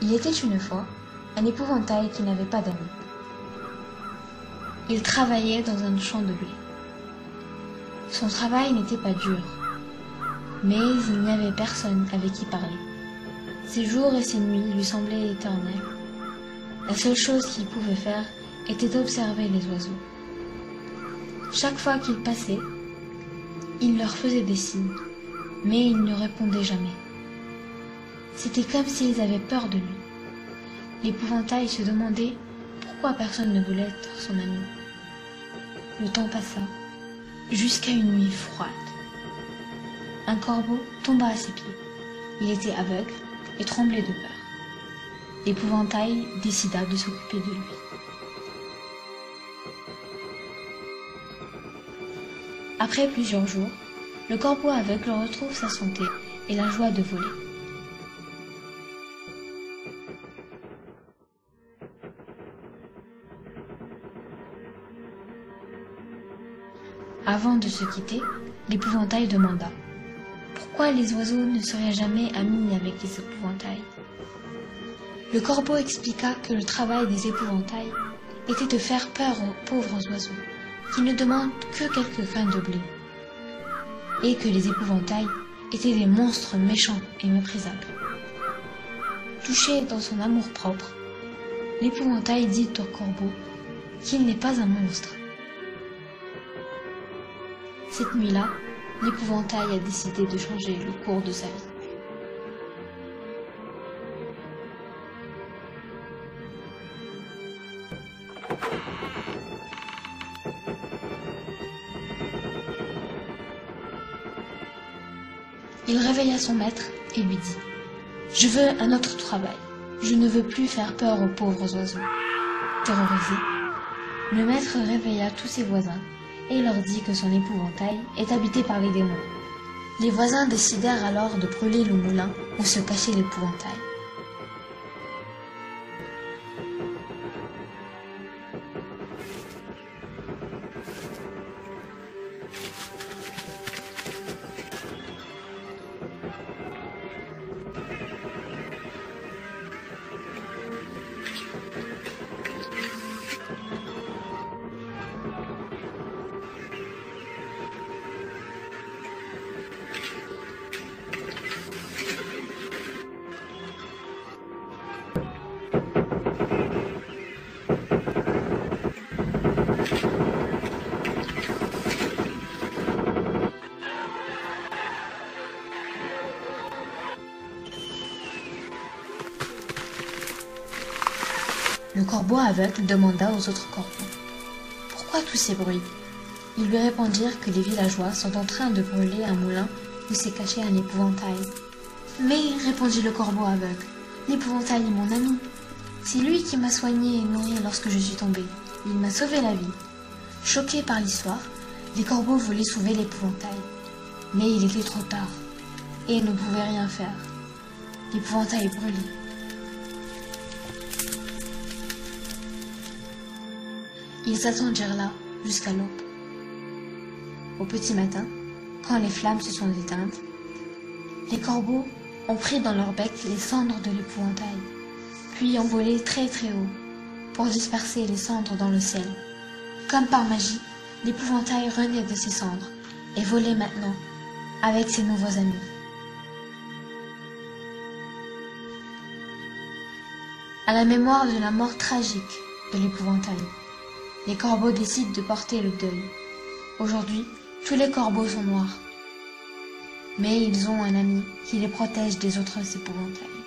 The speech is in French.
Il était une fois un épouvantail qui n'avait pas d'amis. Il travaillait dans un champ de blé. Son travail n'était pas dur, mais il n'y avait personne avec qui parler. Ses jours et ses nuits lui semblaient éternels. La seule chose qu'il pouvait faire était d'observer les oiseaux. Chaque fois qu'il passait, il leur faisait des signes, mais ils ne répondaient jamais. C'était comme s'ils avaient peur de lui. L'épouvantail se demandait pourquoi personne ne voulait être son ami. Le temps passa, jusqu'à une nuit froide. Un corbeau tomba à ses pieds. Il était aveugle et tremblait de peur. L'épouvantail décida de s'occuper de lui. Après plusieurs jours, le corbeau aveugle retrouve sa santé et la joie de voler. Avant de se quitter, l'épouvantail demanda pourquoi les oiseaux ne seraient jamais amis avec les épouvantails. Le corbeau expliqua que le travail des épouvantails était de faire peur aux pauvres oiseaux qui ne demandent que quelques grains de blé, et que les épouvantails étaient des monstres méchants et méprisables. Touché dans son amour-propre, l'épouvantail dit au corbeau qu'il n'est pas un monstre. Cette nuit-là, l'épouvantail a décidé de changer le cours de sa vie. Il réveilla son maître et lui dit « Je veux un autre travail. Je ne veux plus faire peur aux pauvres oiseaux. » Terrorisé, le maître réveilla tous ses voisins et leur dit que son épouvantail est habité par les démons. Les voisins décidèrent alors de brûler le moulin où se cachait l'épouvantail. Le corbeau aveugle demanda aux autres corbeaux « Pourquoi tous ces bruits ?» Ils lui répondirent que les villageois sont en train de brûler un moulin où s'est caché un épouvantail. « Mais, répondit le corbeau aveugle, l'épouvantail est mon ami. C'est lui qui m'a soigné et nourri lorsque je suis tombé. Il m'a sauvé la vie. » Choqués par l'histoire, les corbeaux voulaient sauver l'épouvantail. Mais il était trop tard et ils ne pouvaient rien faire. L'épouvantail brûlait. Ils attendirent là jusqu'à l'aube. Au petit matin, quand les flammes se sont éteintes, les corbeaux ont pris dans leur bec les cendres de l'épouvantail, puis ont volé très très haut pour disperser les cendres dans le ciel. Comme par magie, l'épouvantail renaît de ses cendres et volait maintenant avec ses nouveaux amis. À la mémoire de la mort tragique de l'épouvantail, les corbeaux décident de porter le deuil. Aujourd'hui, tous les corbeaux sont noirs. Mais ils ont un ami qui les protège des autres épouvantails.